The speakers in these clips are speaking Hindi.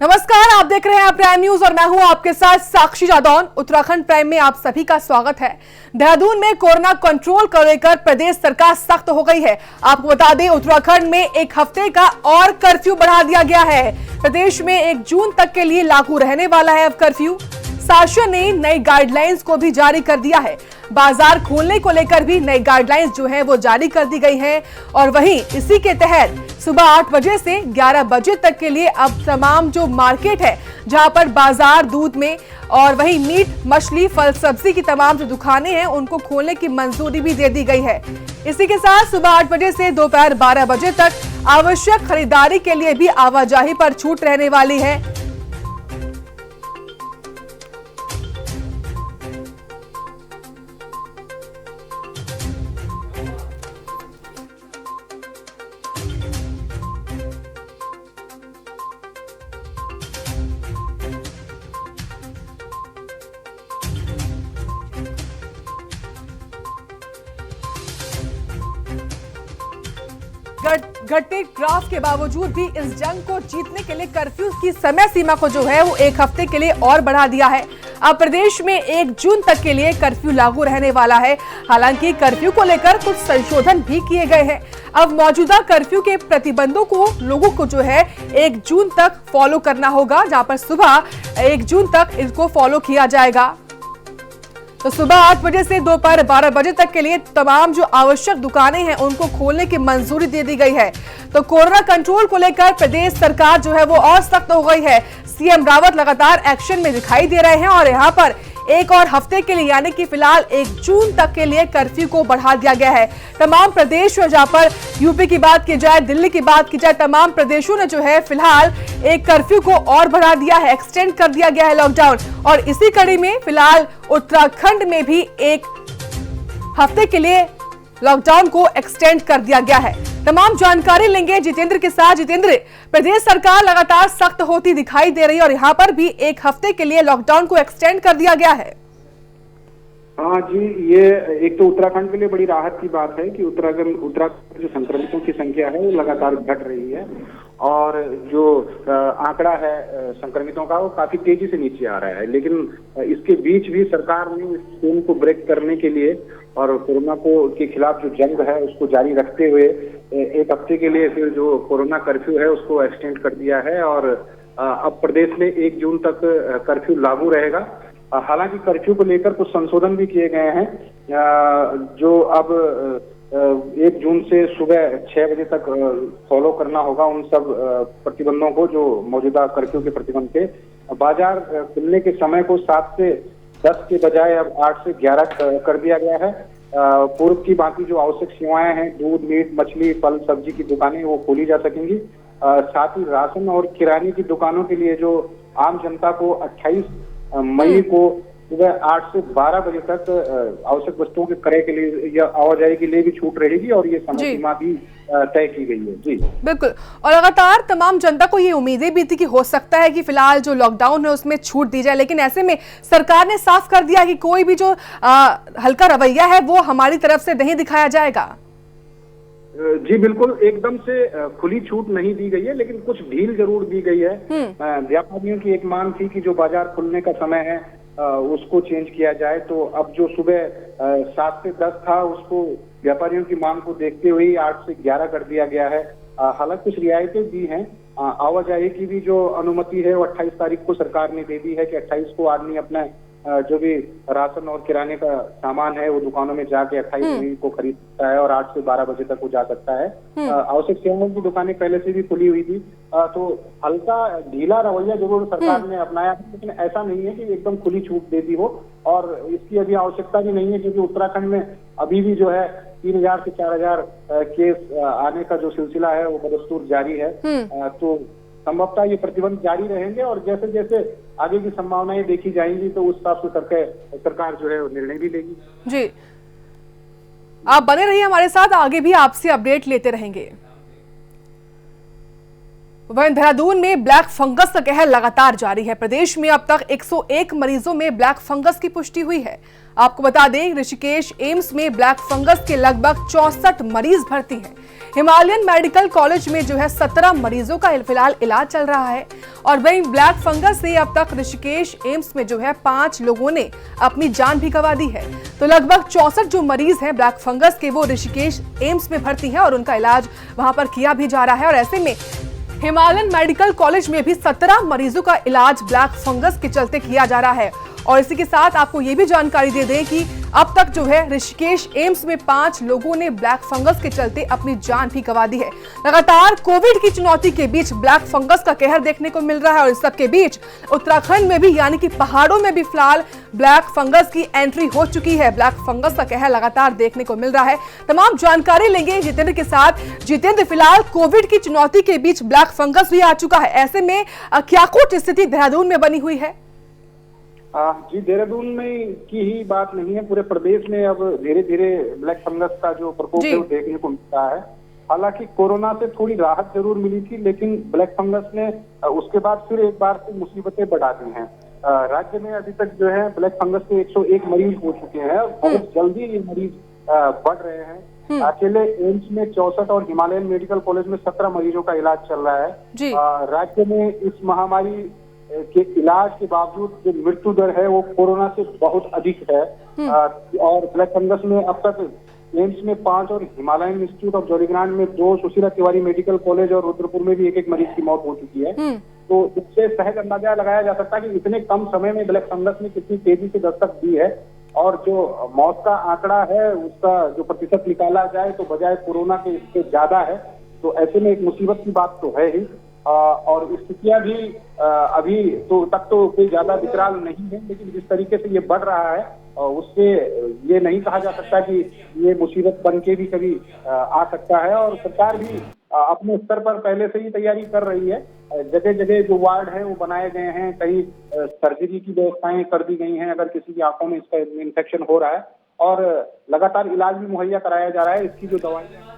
नमस्कार, आप देख रहे हैं प्राइम न्यूज और मैं हूं आपके साथ साक्षी जादौन। उत्तराखंड प्राइम में आप सभी का स्वागत है। देहरादून में कोरोना कंट्रोल को लेकर प्रदेश सरकार सख्त हो गई है। आपको बता दें, उत्तराखंड में एक हफ्ते का और कर्फ्यू बढ़ा दिया गया है। प्रदेश में 1 जून तक के लिए लागू रहने वाला है अब कर्फ्यू। शासन ने नई गाइडलाइंस को भी जारी कर दिया है। बाजार खोलने को लेकर भी नई गाइडलाइंस जो है वो जारी कर दी गई है और वहीं इसी के तहत सुबह 8 बजे से 11 बजे तक के लिए अब तमाम जो मार्केट है, जहां पर बाजार दूध में और वहीं मीट, मछली, फल, सब्जी की तमाम जो दुकानें हैं उनको खोलने की मंजूरी भी दे दी गई है। इसी के साथ सुबह 8 बजे से दोपहर 12 बजे तक आवश्यक खरीदारी के लिए भी आवाजाही पर छूट रहने वाली है। घटते ग्राफ के बावजूद भी इस जंग को जीतने के लिए कर्फ्यू की समय सीमा को जो है वो 1 हफ्ते के लिए और बढ़ा दिया है। अब प्रदेश में 1 जून तक के लिए कर्फ्यू लागू रहने वाला है। हालांकि कर्फ्यू को लेकर कुछ संशोधन भी किए गए हैं। अब मौजूदा कर्फ्यू के प्रतिबंधों को लोगों को जो है 1 जून तक फॉलो करना होगा, जहां पर सुबह 1 जून तक इसको फॉलो किया जाएगा। तो सुबह 8 बजे से दोपहर 12 बजे तक के लिए तमाम जो आवश्यक दुकानें हैं उनको खोलने की मंजूरी दे दी गई है। तो कोरोना कंट्रोल को लेकर प्रदेश सरकार जो है वो और सख्त हो गई है। सीएम रावत लगातार एक्शन में दिखाई दे रहे हैं और यहाँ पर 1 और हफ्ते के लिए यानी कि फिलहाल 1 जून तक के लिए कर्फ्यू को बढ़ा दिया गया है। तमाम प्रदेश जहां पर यूपी की बात की जाए, दिल्ली की बात की जाए, तमाम प्रदेशों ने जो है फिलहाल एक कर्फ्यू को और बढ़ा दिया है, एक्सटेंड कर दिया गया है लॉकडाउन। और इसी कड़ी में फिलहाल उत्तराखंड में भी 1 हफ्ते के लिए लॉकडाउन को एक्सटेंड कर दिया गया है। तमाम जानकारी लेंगे जितेंद्र के साथ। जितेंद्र, प्रदेश सरकार लगातार सख्त होती दिखाई दे रही है और यहाँ पर भी 1 हफ्ते के लिए लॉकडाउन को एक्सटेंड कर दिया गया है। हाँ जी, ये एक तो उत्तराखंड के लिए बड़ी राहत की बात है कि उत्तराखंड जो संक्रमितों की संख्या है वो लगातार घट रही है और जो आंकड़ा है संक्रमितों का वो काफी तेजी से नीचे आ रहा है। लेकिन इसके बीच भी सरकार ने इस चेन को ब्रेक करने के लिए और कोरोना के खिलाफ जो जंग है उसको जारी रखते हुए 1 हफ्ते के लिए फिर जो कोरोना कर्फ्यू है उसको एक्सटेंड कर दिया है और अब प्रदेश में 1 जून तक कर्फ्यू लागू रहेगा। हालांकि कर्फ्यू को लेकर कुछ संशोधन भी किए गए हैं, जो अब 1 जून से सुबह 6 बजे तक फॉलो करना होगा उन सब प्रतिबंधों को जो मौजूदा कर्फ्यू के प्रतिबंध थे। बाजार खुलने के समय को 7 से 10 के बजाय अब 8 से 11 कर दिया गया है। पूर्व की बाकी जो आवश्यक सेवाएं हैं, दूध, मीट, मछली, फल, सब्जी की दुकानें वो खोली जा सकेंगी। साथ ही राशन और किराने की दुकानों के लिए जो आम जनता को 28 मई को सुबह 8 से 12 बजे तक आवश्यक वस्तुओं के क्रय के लिए या आवाजाही के लिए भी छूट रहेगी और ये समय सीमा भी तय की गई है। जी बिल्कुल। और लगातार तमाम जनता को ये उम्मीदें भी थी कि हो सकता है कि फिलहाल जो लॉकडाउन है उसमें छूट दी जाए, लेकिन ऐसे में सरकार ने साफ कर दिया कि कोई भी जो हल्का रवैया है वो हमारी तरफ से नहीं दिखाया जाएगा। जी बिल्कुल, एकदम से खुली छूट नहीं दी गई है, लेकिन कुछ ढील जरूर दी गई है। व्यापारियों की एक मांग थी कि जो बाजार खुलने का समय है उसको चेंज किया जाए, तो अब जो सुबह 7 से 10 था उसको व्यापारियों की मांग को देखते हुए 8 से 11 कर दिया गया है। हालांकि कुछ रियायतें दी हैं। आवाजाही की भी जो अनुमति है वो 28 तारीख को सरकार ने दे दी है कि 28 को आदमी अपना जो भी राशन और किराने का सामान है वो दुकानों में जाके 28 मई को खरीद सकता है और 8 से 12 बजे तक वो जा सकता है। आवश्यक सेवाओं की दुकानें पहले से भी खुली हुई थी, तो हल्का ढीला रवैया जरूर सरकार ने अपनाया, लेकिन ऐसा नहीं है कि एकदम खुली छूट दे दी हो और इसकी अभी आवश्यकता भी नहीं है, क्योंकि उत्तराखंड में अभी भी जो है 3000 से 4000 केस आने का जो सिलसिला है वो बदस्तूर जारी है। तो संभवतः ये प्रतिबंध जारी रहेंगे और जैसे जैसे आगे की संभावनाएं देखी जाएंगी तो उस हिसाब से सरकार जो है निर्णय भी लेगी। जी, आप बने रहिए हमारे साथ, आगे भी आपसे अपडेट लेते रहेंगे। वहीं देहरादून में ब्लैक फंगस का कहर लगातार जारी है। प्रदेश में अब तक 101 मरीजों में ब्लैक फंगस की पुष्टि हुई है। आपको बता दें, ऋषिकेश एम्स में ब्लैक फंगस के लगभग 64 मरीज भर्ती हैं। हिमालयन मेडिकल कॉलेज में जो है 17 मरीजों का फिलहाल इलाज चल रहा है। और वहीं ब्लैक फंगस से अब तक ऋषिकेश एम्स में जो है 5 लोगों ने अपनी जान भी गंवा दी है। तो लगभग 64 जो मरीज हैं ब्लैक फंगस के, वो ऋषिकेश एम्स में भर्ती हैं और उनका इलाज वहां पर किया भी जा रहा है। और ऐसे में हिमालयन मेडिकल कॉलेज में भी 17 मरीजों का इलाज ब्लैक फंगस के चलते किया जा रहा है। और इसी के साथ आपको ये भी जानकारी दे दें कि अब तक जो है ऋषिकेश एम्स में 5 लोगों ने ब्लैक फंगस के चलते अपनी जान भी गंवा दी है। लगातार कोविड की चुनौती के बीच ब्लैक फंगस का कहर देखने को मिल रहा है और इस सब के बीच उत्तराखंड में भी यानी कि पहाड़ों में भी फिलहाल ब्लैक फंगस की एंट्री हो चुकी है। ब्लैक फंगस का कहर लगातार देखने को मिल रहा है। तमाम जानकारी लेंगे जितेंद्र के साथ। जितेंद्र, फिलहाल कोविड की चुनौती के बीच ब्लैक फंगस भी आ चुका है, ऐसे में क्या कुछ स्थिति देहरादून में बनी हुई है? जी, देहरादून में की ही बात नहीं है, पूरे प्रदेश में अब धीरे धीरे ब्लैक फंगस का जो प्रकोप है वो देखने को मिल रहा है। हालांकि कोरोना से थोड़ी राहत जरूर मिली थी, लेकिन ब्लैक फंगस ने उसके बाद फिर एक बार से मुसीबतें बढ़ा दी हैं। राज्य में अभी तक जो है ब्लैक फंगस के 101 मरीज हो चुके हैं और बहुत जल्दी ये मरीज बढ़ रहे हैं। अकेले एम्स में 64 और हिमालयन मेडिकल कॉलेज में 17 मरीजों का इलाज चल रहा है। राज्य में इस महामारी के इलाज के बावजूद जो मृत्यु दर है वो कोरोना से बहुत अधिक है। और ब्लैक फंगस में अब तक एम्स में 5 और हिमालयन इंस्टीट्यूट ऑफ जोलीग्रांट में 2, सुशीला तिवारी मेडिकल कॉलेज और रुद्रपुर में भी एक मरीज की मौत हो चुकी है। तो इससे सहज अंदाजा लगाया जा सकता है कि इतने कम समय में ब्लैक फंगस ने कितनी तेजी से दस्तक दी है। और जो मौत का आंकड़ा है उसका जो प्रतिशत निकाला जाए तो बजाय कोरोना के इससे ज्यादा है। तो ऐसे में एक मुसीबत की बात तो है ही। और स्थितियां भी अभी तो तक तो कोई ज्यादा विकराल नहीं है, लेकिन जिस तरीके से ये बढ़ रहा है उससे ये नहीं कहा जा सकता कि ये मुसीबत बन के भी कभी आ सकता है। और सरकार भी अपने स्तर पर पहले से ही तैयारी कर रही है। जगह जगह जो वार्ड है वो बनाए गए हैं, कहीं सर्जरी की व्यवस्थाएं कर दी गई हैं अगर किसी की आंखों में इसका इन्फेक्शन हो रहा है, और लगातार इलाज भी मुहैया कराया जा रहा है। इसकी जो दवाइयां।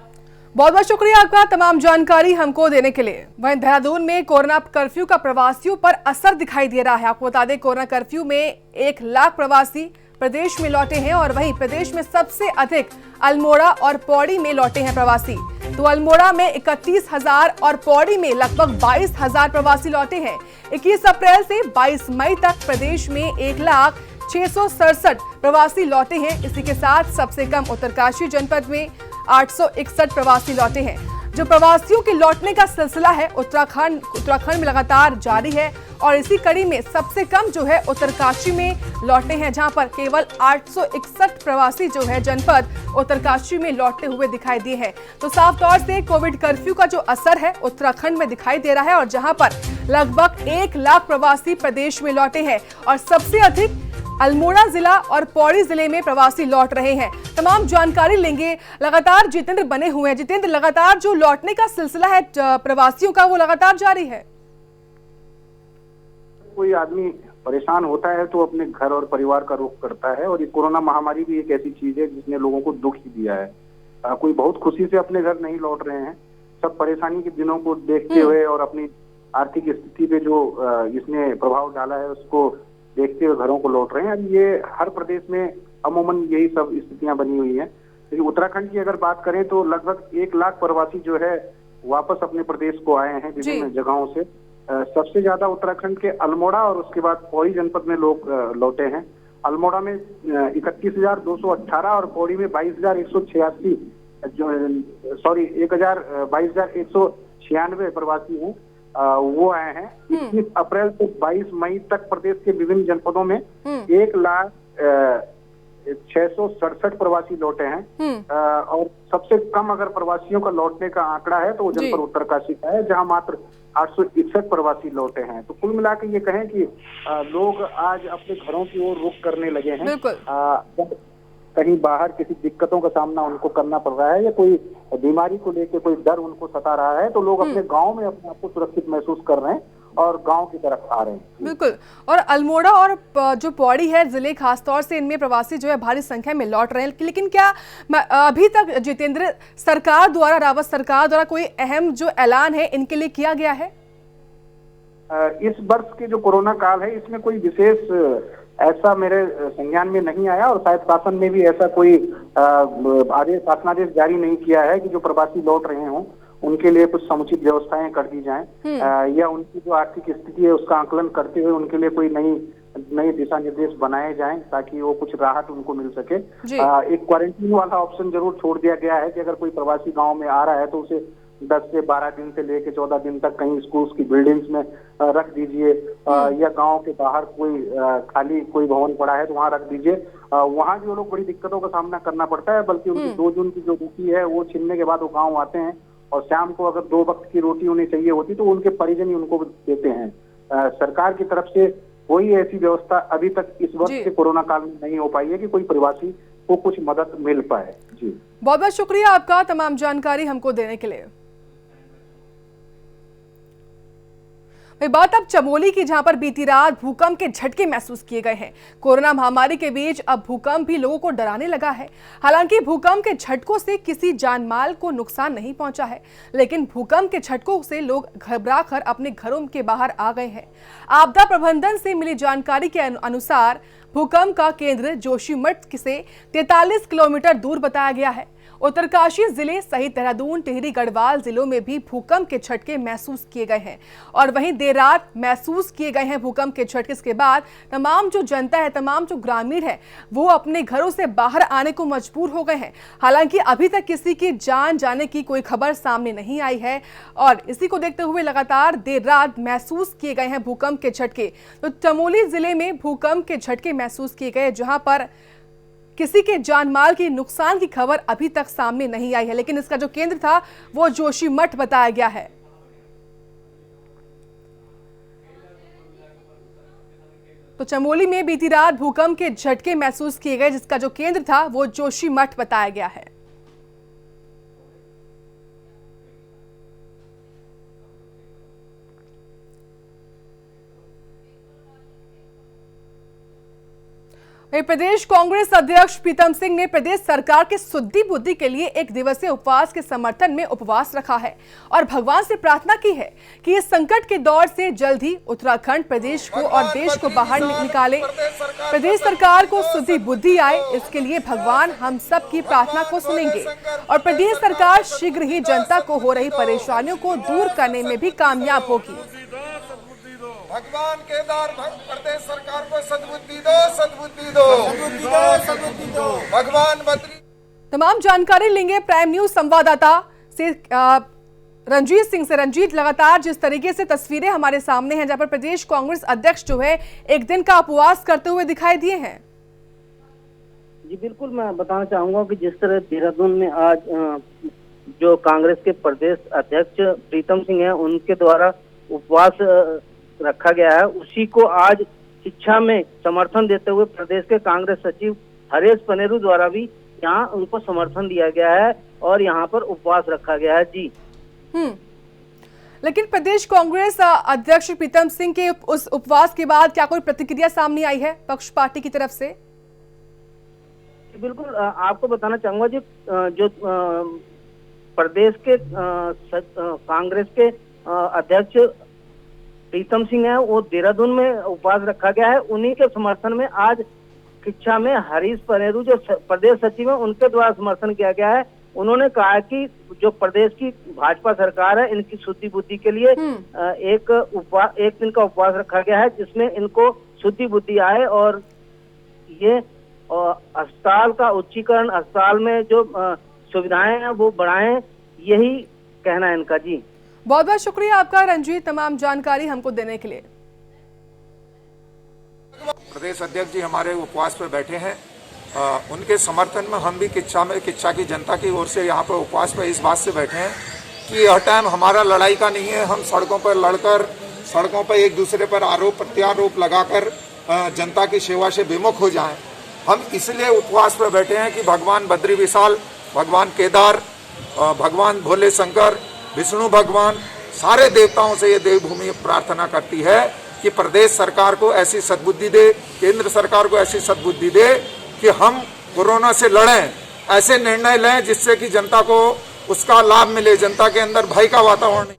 बहुत बहुत शुक्रिया आपका तमाम जानकारी हमको देने के लिए। वहीं देहरादून में कोरोना कर्फ्यू का प्रवासियों पर असर दिखाई दे रहा है। आपको बता दें, कोरोना कर्फ्यू में 1 लाख प्रवासी प्रदेश में लौटे हैं और वहीं प्रदेश में सबसे अधिक अल्मोड़ा और पौड़ी में लौटे हैं प्रवासी। तो अल्मोड़ा में 31,000 और पौड़ी में लगभग 22,000 प्रवासी लौटे हैं। 21 अप्रैल से 22 मई तक प्रदेश में 1,667 प्रवासी लौटे हैं। इसी के साथ सबसे कम उत्तरकाशी जनपद में 861 प्रवासी लौटे हैं। जो प्रवासियों के लौटने का सिलसिला है उत्तराखंड में लगातार जारी है और इसी कड़ी में सबसे कम जो है उत्तरकाशी में लौटे हैं, जहां पर केवल 861 प्रवासी जो है जनपद उत्तरकाशी में लौटते हुए दिखाई दिए हैं। तो साफ तौर से कोविड कर्फ्यू का जो असर है उत्तराखंड में दिखाई दे रहा है और जहां पर लगभग 1 लाख प्रवासी प्रदेश में लौटे हैं और सबसे अधिक अल्मोड़ा जिला और पौड़ी जिले में प्रवासी लौट रहे हैं। तमाम जानकारी लेंगे। लगातार जितेंद्र बने हुए हैं। जितेंद्र, लगातार जो लौटने का सिलसिला है प्रवासियों का वो लगातार जारी है। कोई आदमी परेशान होता है तो अपने घर और परिवार का रुख करता है, और ये कोरोना महामारी भी एक ऐसी चीज है जिसने लोगों को दुख ही दिया है। कोई बहुत खुशी से अपने घर नहीं लौट रहे हैं। सब परेशानी के दिनों को देखते हुए और अपनी आर्थिक स्थिति पे जो इसने प्रभाव डाला है उसको देखते हुए घरों को लौट रहे हैं। ये हर प्रदेश में अमूमन यही सब स्थितियां बनी हुई हैं। लेकिन उत्तराखंड की अगर बात करें तो लगभग 1 लाख प्रवासी जो है वापस अपने प्रदेश को आए हैं विभिन्न जगहों से। सबसे ज्यादा उत्तराखंड के अल्मोड़ा और उसके बाद पौड़ी जनपद में लोग लौटे हैं। अल्मोड़ा में 31,218 और पौड़ी में 22,196 22,196 प्रवासी हैं, वो आए हैं। 21 अप्रैल से 22 मई तक प्रदेश के विभिन्न जनपदों में 1,667 प्रवासी लौटे हैं। और सबसे कम अगर प्रवासियों का लौटने का आंकड़ा है तो वो जनपद उत्तरकाशी का है, जहां मात्र 861 प्रवासी लौटे हैं। तो कुल मिलाकर ये कहें कि लोग आज अपने घरों की ओर रुख करने लगे हैं। कहीं बाहर किसी दिक्कतों का सामना उनको करना पड़ रहा है या कोई बीमारी को लेकर कोई डर उनको सता रहा है, तो लोग अपने गांव में अपने आप को सुरक्षित महसूस कर रहे हैं और गांव की तरफ आ रहे हैं। बिल्कुल। और अल्मोड़ा और जो पौड़ी है जिले, खासतौर से इनमें प्रवासी जो है भारी संख्या में लौट रहे हैं। लेकिन क्या अभी तक जितेंद्र सरकार द्वारा, रावत सरकार द्वारा कोई अहम जो ऐलान है इनके लिए किया गया है? इस वर्ष के जो कोरोना काल है इसमें कोई विशेष ऐसा मेरे संज्ञान में नहीं आया और शायद शासन ने भी ऐसा कोई शासनादेश जारी नहीं किया है कि जो प्रवासी लौट रहे हों उनके लिए कुछ समुचित व्यवस्थाएं कर दी जाएं या उनकी जो आर्थिक स्थिति है उसका आकलन करते हुए उनके लिए कोई नई दिशा निर्देश बनाए जाएं ताकि वो कुछ राहत उनको मिल सके। एक क्वारंटीन वाला ऑप्शन जरूर छोड़ दिया गया है कि अगर कोई प्रवासी गांव में आ रहा है तो उसे 10 से 12 दिन से लेकर 14 दिन तक कहीं स्कूल्स की बिल्डिंग्स में रख दीजिए या गांव के बाहर कोई खाली कोई भवन पड़ा है तो वहां रख दीजिए। वहां जो लोग बड़ी दिक्कतों का सामना करना पड़ता है, बल्कि उनकी 2 जून की जो ड्यूटी है वो छीनने के बाद वो गाँव आते हैं और शाम को अगर 2 वक्त की रोटी उन्हें चाहिए होती तो उनके परिजन ही उनको देते हैं। सरकार की तरफ से कोई ऐसी व्यवस्था अभी तक इस वर्ष के कोरोना काल में नहीं हो पाई है कि कोई प्रवासी को कुछ मदद मिल पाए। जी बहुत बहुत शुक्रिया आपका तमाम जानकारी हमको देने के लिए। बात अब चमोली की, जहां पर बीती रात भूकंप के झटके महसूस किए गए हैं। कोरोना महामारी के बीच अब भूकंप भी लोगों को डराने लगा है। हालांकि भूकंप के झटकों से किसी जानमाल को नुकसान नहीं पहुंचा है, लेकिन भूकंप के झटकों से लोग घबराकर अपने घरों के बाहर आ गए हैं। आपदा प्रबंधन से मिली जानकारी के अनुसार भूकंप का केंद्र जोशीमठ से 43 किलोमीटर दूर बताया गया है। उत्तरकाशी जिले सहित देहरादून, टिहरी, गढ़वाल जिलों में भी भूकंप के झटके महसूस किए गए हैं और वहीं देर रात महसूस किए गए हैं भूकंप के झटके के बाद तमाम जो जनता है, तमाम जो ग्रामीण है, वो अपने घरों से बाहर आने को मजबूर हो गए हैं। हालांकि अभी तक किसी की जान जाने की कोई खबर सामने नहीं आई है और इसी को देखते हुए लगातार देर रात महसूस किए गए हैं भूकंप के झटके। तो चमोली जिले में भूकंप के झटके महसूस किए गए, जहां पर किसी के जानमाल की नुकसान की खबर अभी तक सामने नहीं आई है, लेकिन इसका जो केंद्र था वो जोशीमठ बताया गया है। तो चमोली में बीती रात भूकंप के झटके महसूस किए गए, जिसका जो केंद्र था वो जोशीमठ बताया गया है। प्रदेश कांग्रेस अध्यक्ष प्रीतम सिंह ने प्रदेश सरकार के शुद्धि बुद्धि के लिए 1 दिवसीय उपवास के समर्थन में उपवास रखा है और भगवान से प्रार्थना की है कि इस संकट के दौर से जल्द ही उत्तराखंड प्रदेश को और देश को बाहर निकाले। प्रदेश सरकार को शुद्धि बुद्धि आए, इसके लिए भगवान हम सब की प्रार्थना को सुनेंगे और प्रदेश सरकार शीघ्र ही जनता को हो रही परेशानियों को दूर करने में भी कामयाब होगी। भगवान केदार प्रदेश सरकार को सद्बुद्धि दो, सद्बुद्धि दो, सद्बुद्धि दो, सद्बुद्धि दो। भगवान बद्री। तमाम जानकारी लेंगे प्राइम न्यूज संवाददाता से रंजीत सिंह से। रंजीत, लगातार जिस तरीके से तस्वीरें हमारे सामने हैं, जहां पर प्रदेश कांग्रेस अध्यक्ष जो है 1 दिन का उपवास करते हुए दिखाई दिए हैं। जी बिल्कुल, मैं बताना चाहूंगा कि जिस तरह देहरादून में आज जो कांग्रेस के प्रदेश अध्यक्ष प्रीतम सिंह हैं उनके द्वारा उपवास रखा गया है, उसी को आज शिक्षा में समर्थन देते हुए प्रदेश के कांग्रेस सचिव हरेश पनेरू द्वारा भी यहाँ उनको समर्थन दिया गया है और यहाँ पर उपवास रखा गया है। जी लेकिन प्रदेश कांग्रेस अध्यक्ष प्रीतम सिंह के उस उपवास के बाद क्या कोई प्रतिक्रिया सामने आई है पक्ष पार्टी की तरफ से? बिल्कुल, आपको बताना चाहूंगा जो प्रदेश के कांग्रेस के अध्यक्ष प्रीतम सिंह है वो देहरादून में उपवास रखा गया है। उन्हीं के समर्थन में आज शिक्षा में हरीश पनेरू जो प्रदेश सचिव है उनके द्वारा समर्थन किया गया है। उन्होंने कहा कि जो प्रदेश की भाजपा सरकार है इनकी शुद्धि बुद्धि के लिए एक दिन का उपवास रखा गया है, जिसमें इनको शुद्धि बुद्धि आए और ये अस्पताल का उच्चीकरण, अस्पताल में जो सुविधाएं हैं वो बढ़ाएं, यही कहना है इनका। जी बहुत बहुत शुक्रिया आपका रंजीत, तमाम जानकारी हमको देने के लिए। प्रदेश अध्यक्ष जी हमारे उपवास पर बैठे हैं, उनके समर्थन में हम भी किच्छा की जनता की ओर से यहाँ पर उपवास पर इस बात से बैठे हैं कि यह टाइम हमारा लड़ाई का नहीं है। हम सड़कों पर लड़कर, सड़कों पर एक दूसरे पर आरोप प्रत्यारोप लगाकर जनता की सेवा से विमुख हो जाएं। हम इसलिए उपवास पर बैठे हैं कि भगवान बद्री विशाल, भगवान केदार, भगवान भोले शंकर, विष्णु भगवान, सारे देवताओं से ये देवभूमि प्रार्थना करती है कि प्रदेश सरकार को ऐसी सद्बुद्धि दे, केंद्र सरकार को ऐसी सद्बुद्धि दे कि हम कोरोना से लड़ें, ऐसे निर्णय लें जिससे कि जनता को उसका लाभ मिले, जनता के अंदर भय का वातावरण।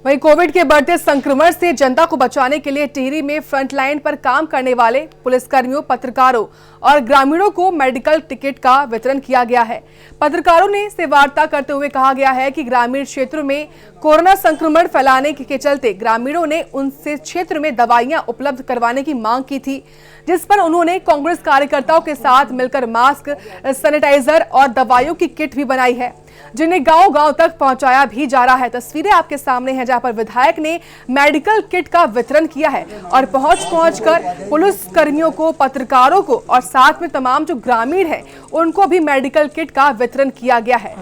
वहीं कोविड के बढ़ते संक्रमण से जनता को बचाने के लिए टिहरी में फ्रंटलाइन पर काम करने वाले पुलिसकर्मियों, पत्रकारों और ग्रामीणों को मेडिकल टिकट का वितरण किया गया है। पत्रकारों ने से वार्ता करते हुए कहा गया है कि ग्रामीण क्षेत्रों में कोरोना संक्रमण फैलाने के चलते ग्रामीणों ने उनसे क्षेत्र में दवाइयां उपलब्ध करवाने की मांग की थी, जिस पर उन्होंने कांग्रेस कार्यकर्ताओं के साथ मिलकर मास्क, सैनिटाइजर और दवाइयों की किट भी बनाई है, जिन्हें गांव-गांव तक पहुंचाया भी जा रहा है। तस्वीरें आपके सामने हैं जहां पर विधायक ने मेडिकल किट का वितरण किया है और पहुंच कर पुलिस कर्मियों को, पत्रकारों को और साथ में तमाम जो ग्रामीण हैं उनको भी मेडिकल किट का वितरण किया गया है।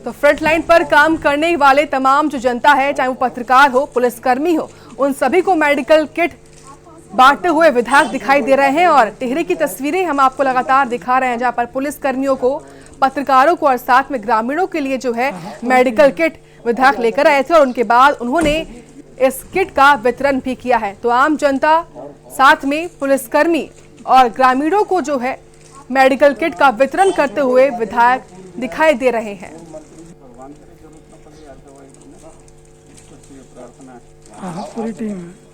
तो फ्रंट लाइन पर काम करने वाले तमाम जो जनता है, चाहे वो पत्रकार हो, पुलिसकर्मी हो, उन सभी को मेडिकल किट बांटते हुए विधायक दिखाई दे रहे हैं। और टिहरी की तस्वीरें हम आपको लगातार दिखा रहे हैं जहां पर पुलिस कर्मियों को, पत्रकारों को और साथ में ग्रामीणों के लिए जो है मेडिकल किट विधायक लेकर आए थे और उनके बाद उन्होंने इस किट का वितरण भी किया है। तो आम जनता, साथ में पुलिसकर्मी और ग्रामीणों को जो है मेडिकल किट का वितरण करते हुए विधायक दिखाई दे रहे हैं। पूरी टीम है।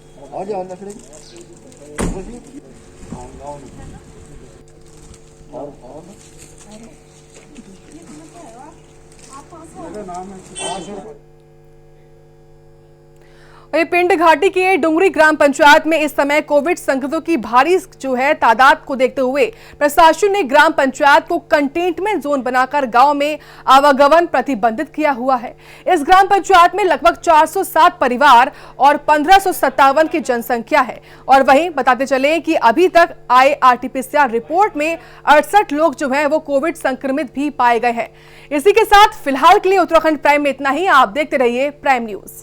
पिंड घाटी के डुंगरी ग्राम पंचायत में इस समय कोविड संक्रमितों की भारी जो है तादाद को देखते हुए प्रशासन ने ग्राम पंचायत को कंटेनमेंट जोन बनाकर गांव में आवागमन प्रतिबंधित किया हुआ है। इस ग्राम पंचायत में लगभग 407 परिवार और 1557 की जनसंख्या है। और वहीं बताते चले कि अभी तक आए RT-PCR रिपोर्ट में 68 लोग जो है वो कोविड संक्रमित भी पाए गए हैं। इसी के साथ फिलहाल के लिए उत्तराखंड प्राइम में इतना ही। आप देखते रहिए प्राइम न्यूज।